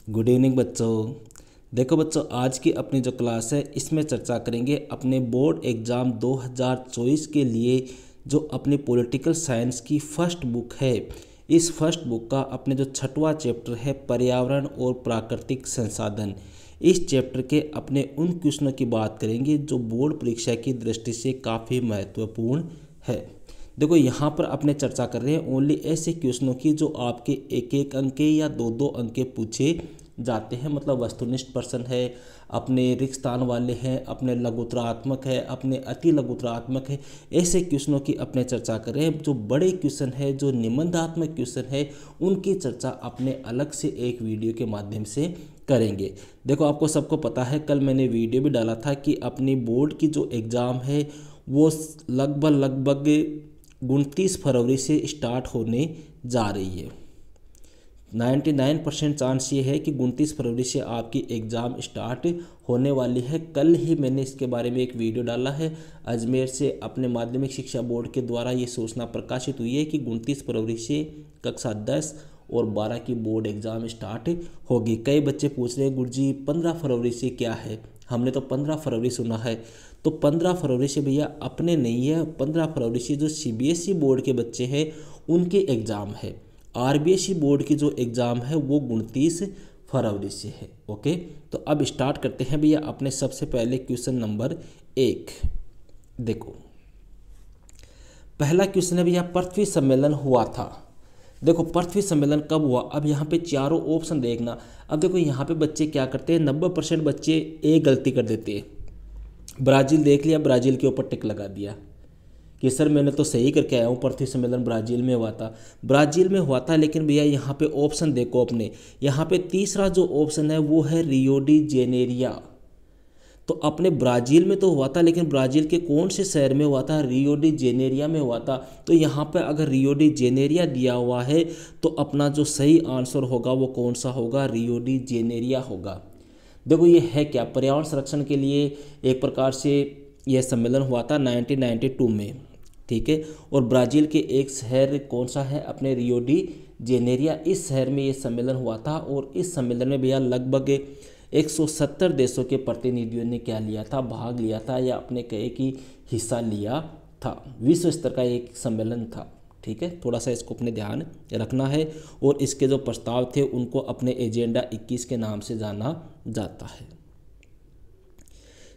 Good evening बच्चों। देखो बच्चों, आज की अपनी जो क्लास है इसमें चर्चा करेंगे अपने बोर्ड एग्ज़ाम 2024 के लिए जो अपनी पॉलिटिकल साइंस की फर्स्ट बुक है। इस फर्स्ट बुक का अपने जो छठवां चैप्टर है पर्यावरण और प्राकृतिक संसाधन, इस चैप्टर के अपने उन क्वेश्चनों की बात करेंगे जो बोर्ड परीक्षा की दृष्टि से काफ़ी महत्वपूर्ण है। देखो यहाँ पर अपने चर्चा कर रहे हैं ओनली ऐसे क्वेश्चनों की जो आपके एक एक अंक के या दो दो अंक के पूछे जाते हैं, मतलब वस्तुनिष्ठ प्रश्न है, अपने रिक्त स्थान वाले हैं, अपने लघुतरात्मक है, अपने अति लघुतरात्मक है। ऐसे क्वेश्चनों की अपने चर्चा कर रहे हैं। जो बड़े क्वेश्चन है, जो निबंधात्मक क्वेश्चन है, उनकी चर्चा अपने अलग से एक वीडियो के माध्यम से करेंगे। देखो आपको सबको पता है, कल मैंने वीडियो भी डाला था कि अपनी बोर्ड की जो एग्ज़ाम है वो लगभग 29 फरवरी से स्टार्ट होने जा रही है। 99% चांस ये है कि 29 फरवरी से आपकी एग्ज़ाम स्टार्ट होने वाली है। कल ही मैंने इसके बारे में एक वीडियो डाला है। अजमेर से अपने माध्यमिक शिक्षा बोर्ड के द्वारा ये सूचना प्रकाशित हुई है कि 29 फरवरी से कक्षा 10 और 12 की बोर्ड एग्ज़ाम स्टार्ट होगी। कई बच्चे पूछ रहे हैं गुरुजी 15 फरवरी से क्या है, हमने तो 15 फरवरी सुना है। तो 15 फरवरी से भैया अपने नहीं है, 15 फरवरी से जो CBSE बोर्ड के बच्चे हैं उनके एग्ज़ाम है। RBSE बोर्ड की जो एग्ज़ाम है वो 29 फरवरी से है। ओके, तो अब स्टार्ट करते हैं भैया अपने सबसे पहले क्वेश्चन नंबर 1। देखो पहला क्वेश्चन है भैया, पृथ्वी सम्मेलन हुआ था। देखो पृथ्वी सम्मेलन कब हुआ, अब यहाँ पे चारों ऑप्शन देखना। अब देखो यहाँ पे बच्चे क्या करते हैं, 90% बच्चे एक गलती कर देते हैं। ब्राज़ील देख लिया, ब्राज़ील के ऊपर टिक लगा दिया कि सर मैंने तो सही करके आया हूँ, पृथ्वी सम्मेलन ब्राज़ील में हुआ था। ब्राज़ील में हुआ था, लेकिन भैया यहाँ पे ऑप्शन देखो अपने, यहाँ पे तीसरा जो ऑप्शन है वो है रियो डी जेनेरिया। तो अपने ब्राज़ील में तो हुआ था, लेकिन ब्राज़ील के कौन से शहर में हुआ था, रियो डी जेनेरिया में हुआ था। तो यहाँ पे अगर रियो डी जेनेरिया दिया हुआ है तो अपना जो सही आंसर होगा वो कौन सा होगा, रियो डी जेनेरिया होगा। देखो ये है क्या, पर्यावरण संरक्षण के लिए एक प्रकार से यह सम्मेलन हुआ था 1992 में, ठीक है। और ब्राज़ील के एक शहर कौन सा है, अपने रियो डी जेनेरिया, इस शहर में ये सम्मेलन हुआ था। और इस सम्मेलन में भैया लगभग 170 देशों के प्रतिनिधियों ने क्या लिया था, भाग लिया था, या अपने कहे कि हिस्सा लिया था। विश्व स्तर का एक सम्मेलन था, ठीक है। थोड़ा सा इसको अपने ध्यान रखना है। और इसके जो प्रस्ताव थे उनको अपने एजेंडा 21 के नाम से जाना जाता है।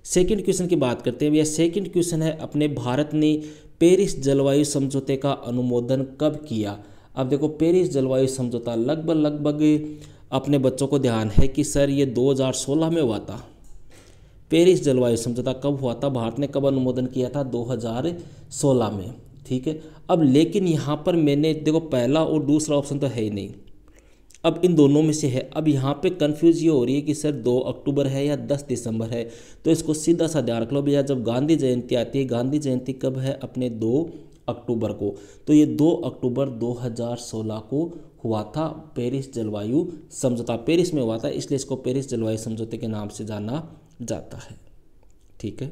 सेकंड क्वेश्चन की बात करते हैं भैया। सेकंड क्वेश्चन है, अपने भारत ने पेरिस जलवायु समझौते का अनुमोदन कब किया। अब देखो पेरिस जलवायु समझौता लगभग अपने बच्चों को ध्यान है कि सर ये 2016 में हुआ था। पेरिस जलवायु समझौता कब हुआ था, भारत ने कब अनुमोदन किया था, 2016 में, ठीक है। अब लेकिन यहाँ पर मैंने देखो पहला और दूसरा ऑप्शन तो है ही नहीं, अब इन दोनों में से है। अब यहाँ पे कंफ्यूज ये हो रही है कि सर 2 अक्टूबर है या 10 दिसंबर है। तो इसको सीधा सा ध्यान रख लो भैया, जब गांधी जयंती आती है, गांधी जयंती कब है, अपने 2 अक्टूबर को। तो ये 2 अक्टूबर 2016 को हुआ था पेरिस जलवायु समझौता। पेरिस में हुआ था, इसलिए इसको पेरिस जलवायु समझौते के नाम से जाना जाता है, ठीक है।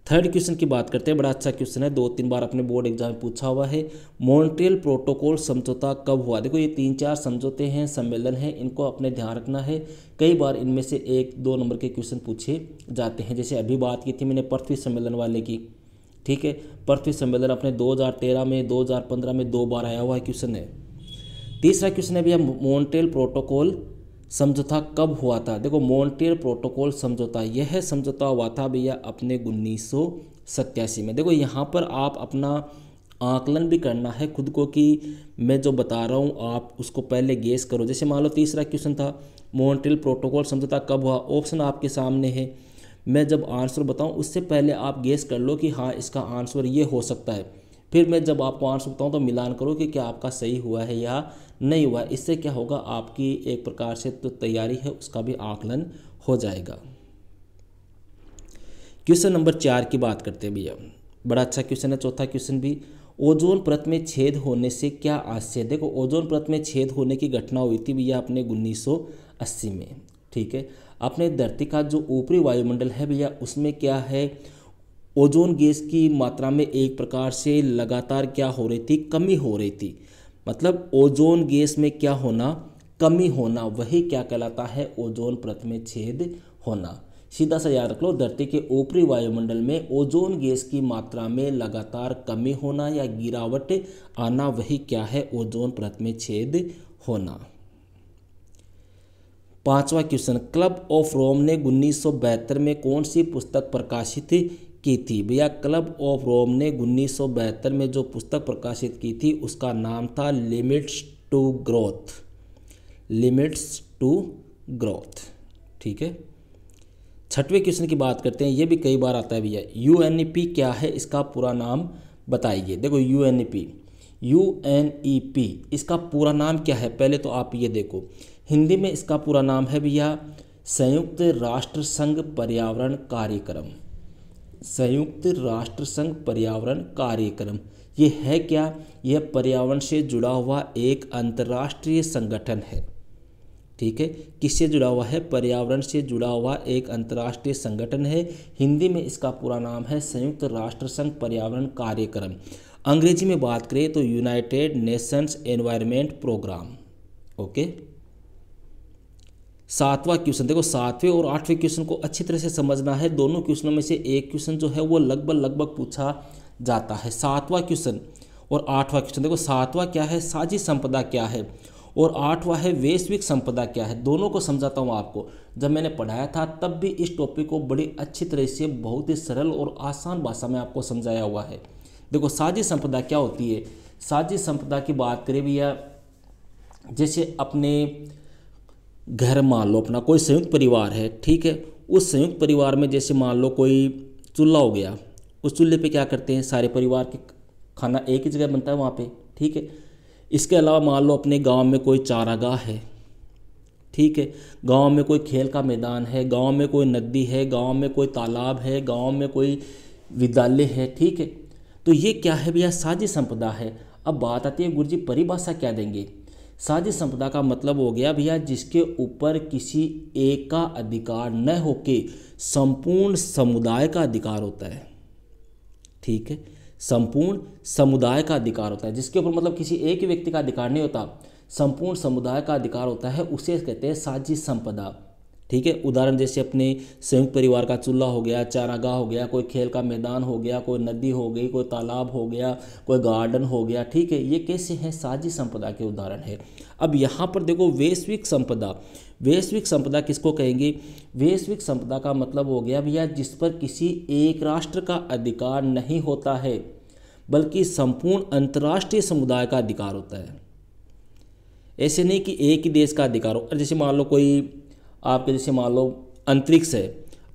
थर्ड क्वेश्चन की बात करते हैं, बड़ा अच्छा क्वेश्चन है, 2-3 बार अपने बोर्ड एग्जाम में पूछा हुआ है। मॉन्ट्रियल प्रोटोकॉल समझौता कब हुआ। देखो ये 3-4 समझौते हैं, सम्मेलन हैं, इनको अपने ध्यान रखना है। कई बार इनमें से 1-2 नंबर के क्वेश्चन पूछे जाते हैं। जैसे अभी बात की थी मैंने पृथ्वी सम्मेलन वाले की, ठीक है। पृथ्वी सम्मेलन अपने 2013 में, 2015 में 2 बार आया हुआ क्वेश्चन है। तीसरा क्वेश्चन है भैया, मॉन्ट्रियल प्रोटोकॉल समझौता कब हुआ था। देखो मॉन्ट्रियल प्रोटोकॉल समझौता, यह समझौता हुआ था भैया अपने 1987 में। देखो यहाँ पर आप अपना आकलन भी करना है खुद को कि मैं जो बता रहा हूँ आप उसको पहले गेस करो। जैसे मान लो तीसरा क्वेश्चन था मॉन्ट्रियल प्रोटोकॉल समझौता कब हुआ, ऑप्शन आपके सामने है। मैं जब आंसर बताऊँ उससे पहले आप गेस कर लो कि हाँ इसका आंसर ये हो सकता है। फिर मैं जब आपको आंसर बताऊँ तो मिलान करो कि क्या आपका सही हुआ है या नहीं हुआ। इससे क्या होगा, आपकी एक प्रकार से तो तैयारी है उसका भी आकलन हो जाएगा। क्वेश्चन नंबर 4 की बात करते हैं भैया, बड़ा अच्छा क्वेश्चन है, चौथा क्वेश्चन भी। ओजोन परत में छेद होने से क्या आशय। देखो ओजोन परत में छेद होने की घटना हुई थी भैया अपने 1980 में, ठीक है। अपने धरती का जो ऊपरी वायुमंडल है भैया उसमें क्या है, ओजोन गैस की मात्रा में एक प्रकार से लगातार क्या हो रही थी, कमी हो रही थी। मतलब ओजोन गैस में क्या होना, कमी होना वही क्या कहलाता है, ओजोन परत में छेद होना। सीधा सा याद रख लो, धरती के ऊपरी वायुमंडल में ओजोन गैस की मात्रा में लगातार कमी होना या गिरावट आना वही क्या है, ओजोन परत में छेद होना। पांचवा क्वेश्चन, क्लब ऑफ रोम ने 1972 में कौन सी पुस्तक प्रकाशित की थी? भैया क्लब ऑफ रोम ने 1972 में जो पुस्तक प्रकाशित की थी उसका नाम था limits to growth. Limits to growth, ठीक है। छठवें क्वेश्चन की बात करते हैं, ये भी कई बार आता है भैया। यूएनईपी क्या है, इसका पूरा नाम बताइए। देखो यूएनईपी इसका पूरा नाम क्या है, पहले तो आप ये देखो, हिंदी में इसका पूरा नाम है भैया संयुक्त राष्ट्र संघ पर्यावरण कार्यक्रम। संयुक्त राष्ट्र संघ पर्यावरण कार्यक्रम ये है क्या, यह पर्यावरण से जुड़ा हुआ एक अंतर्राष्ट्रीय संगठन है, ठीक है। किससे जुड़ा हुआ है, पर्यावरण से जुड़ा हुआ एक अंतर्राष्ट्रीय संगठन है। हिंदी में इसका पूरा नाम है संयुक्त राष्ट्र संघ पर्यावरण कार्यक्रम। अंग्रेजी में बात करें तो United Nations environment programme, okay. सातवां क्वेश्चन देखो, सातवें और आठवें क्वेश्चन को अच्छी तरह से समझना है। दोनों क्वेश्चनों में से एक क्वेश्चन जो है वो लगभग पूछा जाता है। सातवां क्वेश्चन और आठवां क्वेश्चन देखो, सातवां क्या है, साझी संपदा क्या है, और आठवां है वैश्विक संपदा क्या है। दोनों को समझाता हूँ आपको। जब मैंने पढ़ाया था तब भी इस टॉपिक को बड़ी अच्छी तरह से बहुत ही सरल और आसान भाषा में आपको समझाया हुआ है। देखो साझी संपदा क्या होती है। साझी संपदा की बात करें भैया, जैसे अपने घर मान लो अपना कोई संयुक्त परिवार है, ठीक है। उस संयुक्त परिवार में जैसे मान लो कोई चूल्हा हो गया, उस चूल्हे पे क्या करते हैं, सारे परिवार के खाना एक ही जगह बनता है वहाँ पे, ठीक है। इसके अलावा मान लो अपने गांव में कोई चारागाह है, ठीक है। गांव में कोई खेल का मैदान है, गांव में कोई नदी है, गांव में कोई तालाब है, गांव में कोई विद्यालय है, ठीक है। तो ये क्या है भैया, साझी संपदा है। अब बात आती है गुरुजी परिभाषा क्या देंगे। साझी संपदा का मतलब हो गया भैया जिसके ऊपर किसी एक का अधिकार न होके संपूर्ण समुदाय का अधिकार होता है, ठीक है। संपूर्ण समुदाय का अधिकार होता है, जिसके ऊपर मतलब किसी एक ही व्यक्ति का अधिकार नहीं होता, संपूर्ण समुदाय का अधिकार होता है, उसे कहते हैं साझी संपदा, ठीक है। उदाहरण जैसे अपने संयुक्त परिवार का चूल्हा हो गया, चारागाह हो गया, कोई खेल का मैदान हो गया, कोई नदी हो गई, कोई तालाब हो गया, कोई गार्डन हो गया, ठीक है। ये कैसे हैं, साझी संपदा के उदाहरण है। अब यहाँ पर देखो वैश्विक संपदा, वैश्विक संपदा किसको कहेंगे, वैश्विक संपदा का मतलब हो गया भैया जिस पर किसी एक राष्ट्र का अधिकार नहीं होता है बल्कि संपूर्ण अंतर्राष्ट्रीय समुदाय का अधिकार होता है। ऐसे नहीं कि एक ही देश का अधिकार हो। जैसे मान लो कोई आपके जैसे मान लो अंतरिक्ष है,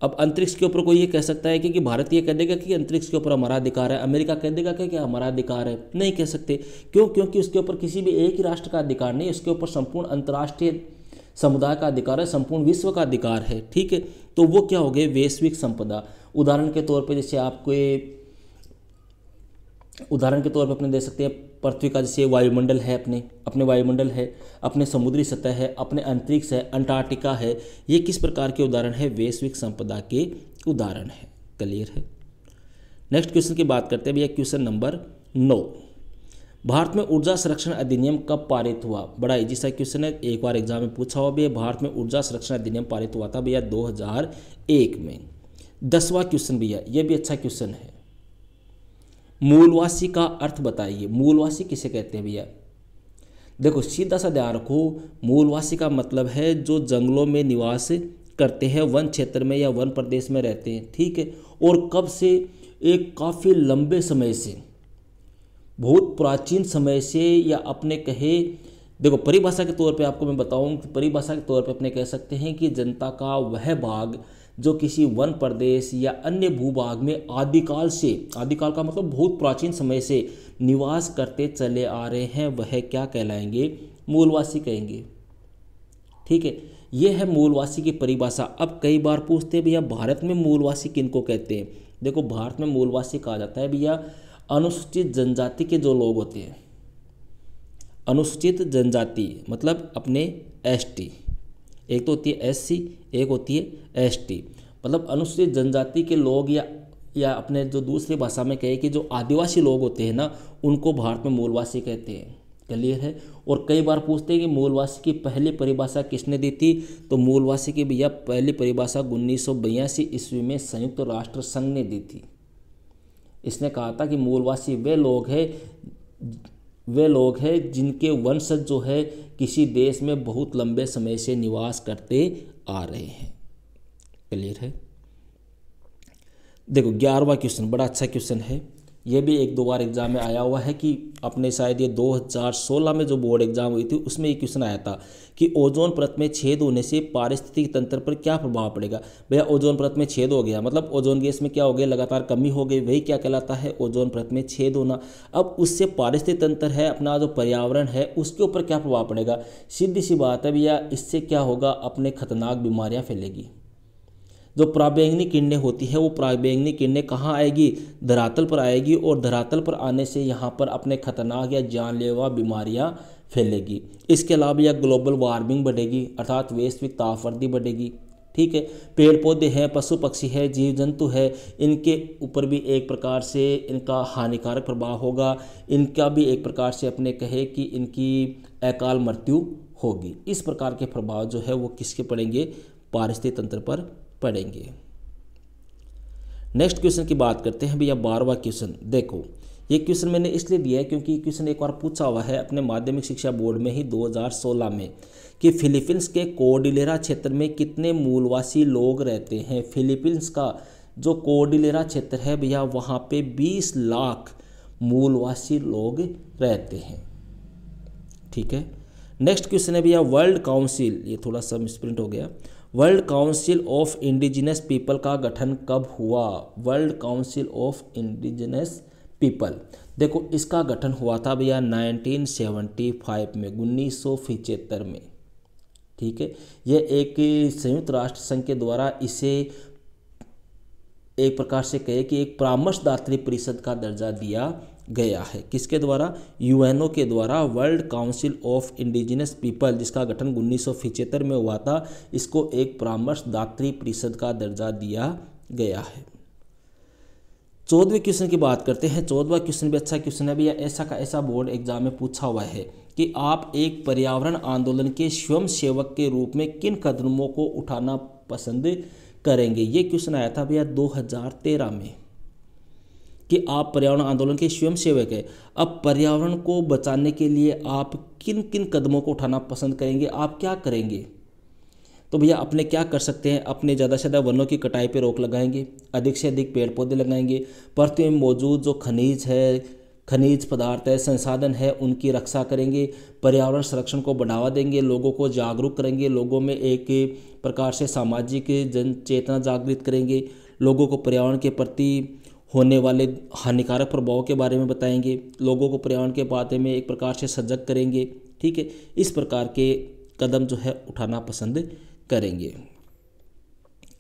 अब अंतरिक्ष के ऊपर कोई ये कह सकता है कि भारत ये कह देगा कि अंतरिक्ष के ऊपर हमारा अधिकार है, अमेरिका कह देगा कि हमारा अधिकार है, नहीं कह सकते। क्यों, क्योंकि उसके ऊपर किसी भी एक ही राष्ट्र का अधिकार नहीं, उसके ऊपर संपूर्ण अंतर्राष्ट्रीय समुदाय का अधिकार है, संपूर्ण विश्व का अधिकार है, ठीक है। तो वो क्या हो गए, वैश्विक संपदा। उदाहरण के तौर पर जैसे आपको उदाहरण के तौर पर अपने दे सकते हैं पृथ्वी का जैसे वायुमंडल है, अपने वायुमंडल है, अपने समुद्री सतह है, अपने अंतरिक्ष है, अंटार्कटिका है, ये किस प्रकार के उदाहरण है, वैश्विक संपदा के उदाहरण है। क्लियर है। नेक्स्ट क्वेश्चन की बात करते हैं भैया, क्वेश्चन नंबर 9। भारत में ऊर्जा संरक्षण अधिनियम कब पारित हुआ? बड़ा इजी सा क्वेश्चन है, एक बार एग्जाम में पूछा हुआ भैया। भारत में ऊर्जा संरक्षण अधिनियम पारित हुआ था भैया 2001 में। 10वां क्वेश्चन भैया, ये भी अच्छा क्वेश्चन है, मूलवासी का अर्थ बताइए। मूलवासी किसे कहते हैं भैया? देखो सीधा सा ध्यान रखो, मूलवासी का मतलब है जो जंगलों में निवास करते हैं, वन क्षेत्र में या वन प्रदेश में रहते हैं, ठीक है। और कब से, एक काफ़ी लंबे समय से, बहुत प्राचीन समय से, या अपने कहे देखो परिभाषा के तौर पे आपको मैं बताऊं, परिभाषा के तौर पे अपने कह सकते हैं कि जनता का वह भाग जो किसी वन प्रदेश या अन्य भूभाग में आदिकाल से, आदिकाल का मतलब बहुत प्राचीन समय से निवास करते चले आ रहे हैं, वह क्या कहलाएंगे? मूलवासी कहेंगे, ठीक है। यह है मूलवासी की परिभाषा। अब कई बार पूछते हैं भैया भारत में मूलवासी किनको कहते हैं? देखो भारत में मूलवासी कहा जाता है भैया अनुसूचित जनजाति के जो लोग होते हैं, अनुसूचित जनजाति मतलब अपने एसटी, एक तो होती है एससी, एक होती है एसटी, मतलब अनुसूचित जनजाति के लोग, या अपने जो दूसरी भाषा में कहे कि जो आदिवासी लोग होते हैं ना, उनको भारत में मूलवासी कहते हैं। क्लियर है। और कई बार पूछते हैं कि मूलवासी की पहली परिभाषा किसने दी थी, तो मूलवासी की भैया पहली परिभाषा 1982 ईस्वी में संयुक्त राष्ट्र संघ ने दी थी। इसने कहा था कि मूलवासी वे लोग हैं जिनके वंशज जो है किसी देश में बहुत लंबे समय से निवास करते आ रहे हैं। क्लियर है। देखो 11वां क्वेश्चन बड़ा अच्छा क्वेश्चन है, ये भी 1-2 बार एग्जाम में आया हुआ है कि अपने शायद ये 2016 में जो बोर्ड एग्जाम हुई थी उसमें ये क्वेश्चन आया था कि ओजोन परत में छेद होने से पारिस्थितिक तंत्र पर क्या प्रभाव पड़ेगा। भैया ओजोन परत में छेद हो गया मतलब ओजोन गैस में क्या हो गया, लगातार कमी हो गई, वही क्या कहलाता है, ओजोन परत में छेद होना। अब उससे पारिस्थितिक तंत्र है, अपना जो पर्यावरण है उसके ऊपर क्या प्रभाव पड़ेगा। सीधी सी बात है भैया, इससे क्या होगा, अपने खतरनाक बीमारियाँ फैलेगी। जो पराबैंगनी किरणें होती है वो पराबैंगनी किरणें कहाँ आएगी, धरातल पर आएगी, और धरातल पर आने से यहाँ पर अपने खतरनाक या जानलेवा बीमारियाँ फैलेगी। इसके अलावा यह ग्लोबल वार्मिंग बढ़ेगी, अर्थात वैश्विक तापवृद्धि बढ़ेगी। ठीक है, पेड़ पौधे हैं, पशु पक्षी है, जीव जंतु है, इनके ऊपर भी एक प्रकार से इनका हानिकारक प्रभाव होगा। इनका भी एक प्रकार से अपने कहे कि इनकी अकाल मृत्यु होगी। इस प्रकार के प्रभाव जो है वो किसके पड़ेंगे, पारिस्थितिक तंत्र पर पढ़ेंगे। नेक्स्ट क्वेश्चन की बात करते हैं भैया 12वां क्वेश्चन। देखो ये क्वेश्चन मैंने इसलिए दिया है क्योंकि क्वेश्चन एक बार पूछा हुआ है अपने माध्यमिक शिक्षा बोर्ड में ही 2016 में कि फिलीपींस के कोर्डिलेरा क्षेत्र में कितने मूलवासी लोग रहते हैं। फिलीपींस का जो कोर्डिलेरा क्षेत्र है भैया वहाँ पे 20 लाख मूलवासी लोग रहते हैं। ठीक है, नेक्स्ट क्वेश्चन है भैया वर्ल्ड काउंसिल, ये थोड़ा सा मिसप्रिंट हो गया, world council of indigenous people का गठन कब हुआ। World council of indigenous people, देखो इसका गठन हुआ था भैया 1975 में, 1975 में। ठीक है, यह एक संयुक्त राष्ट्र संघ के द्वारा इसे एक प्रकार से कहे कि एक परामर्शदात्री परिषद का दर्जा दिया गया है। किसके द्वारा, यूएनओ के द्वारा world council of indigenous people, जिसका गठन 1975 में हुआ था, इसको एक परामर्शदात्री परिषद का दर्जा दिया गया है। 14वें क्वेश्चन की बात करते हैं। 14वां क्वेश्चन भी अच्छा क्वेश्चन है भैया, ऐसा का ऐसा बोर्ड एग्जाम में पूछा हुआ है कि आप एक पर्यावरण आंदोलन के स्वयं सेवक के रूप में किन कदमों को उठाना पसंद करेंगे। ये क्वेश्चन आया था भैया 2013 में कि आप पर्यावरण आंदोलन के स्वयं सेवक हैं। अब पर्यावरण को बचाने के लिए आप किन किन कदमों को उठाना पसंद करेंगे, आप क्या करेंगे। तो भैया अपने क्या कर सकते हैं, अपने ज़्यादा से ज़्यादा वनों की कटाई पर रोक लगाएंगे, अधिक से अधिक पेड़ पौधे लगाएंगे, पृथ्वी में मौजूद जो खनिज पदार्थ है, संसाधन है, उनकी रक्षा करेंगे, पर्यावरण संरक्षण को बढ़ावा देंगे, लोगों को जागरूक करेंगे, लोगों में एक प्रकार से सामाजिक जन चेतना जागृत करेंगे, लोगों को पर्यावरण के प्रति होने वाले हानिकारक प्रभाव के बारे में बताएंगे, लोगों को पर्यावरण के बारे में एक प्रकार से सजग करेंगे। ठीक है, इस प्रकार के कदम जो है उठाना पसंद करेंगे।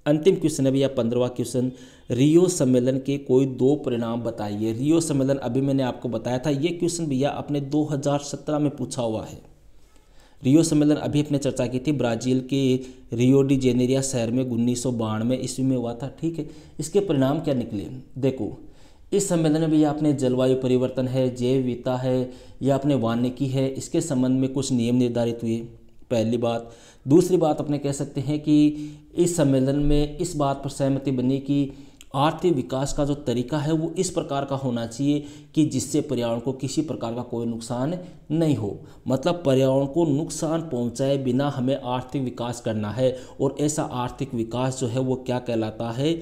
अंतिम क्वेश्चन है भैया 15वां क्वेश्चन, रियो सम्मेलन के कोई 2 परिणाम बताइए। रियो सम्मेलन अभी मैंने आपको बताया था, ये क्वेश्चन भैया अपने 2017 में पूछा हुआ है। रियो सम्मेलन अभी अपने चर्चा की थी, ब्राज़ील के रियो डी जेनेरिया शहर में 1992 ईस्वी में हुआ था। ठीक है, इसके परिणाम क्या निकले, देखो इस सम्मेलन में भैया अपने जलवायु परिवर्तन है, जैव विविधता है, या अपने वानिकी है, इसके संबंध में कुछ नियम निर्धारित हुए, पहली बात। दूसरी बात अपने कह सकते हैं कि इस सम्मेलन में इस बात पर सहमति बनी कि आर्थिक विकास का जो तरीका है वो इस प्रकार का होना चाहिए कि जिससे पर्यावरण को किसी प्रकार का कोई नुकसान नहीं हो, मतलब पर्यावरण को नुकसान पहुंचाए बिना हमें आर्थिक विकास करना है। और ऐसा आर्थिक विकास जो है वो क्या कहलाता है,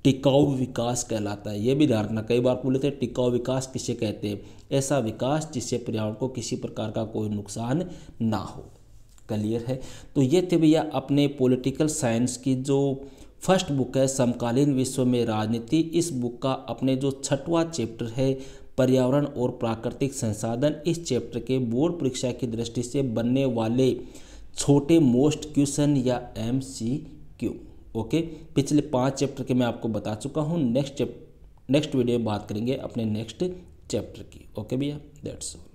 टिकाऊ विकास कहलाता है। ये भी ध्यान रखना, कई बार बोले थे टिकाऊ विकास किसे कहते हैं, ऐसा विकास जिससे पर्यावरण को किसी प्रकार का कोई नुकसान ना हो। क्लियर है। तो ये थे भैया अपने पॉलिटिकल साइंस की जो फर्स्ट बुक है समकालीन विश्व में राजनीति। इस बुक का अपने जो 6वां चैप्टर है पर्यावरण और प्राकृतिक संसाधन, इस चैप्टर के बोर्ड परीक्षा की दृष्टि से बनने वाले छोटे मोस्ट क्वेश्चन या MCQ। ओके, पिछले 5 चैप्टर के मैं आपको बता चुका हूँ। नेक्स्ट वीडियो में बात करेंगे अपने नेक्स्ट चैप्टर की। ओके भैया, दैट्स ऑल।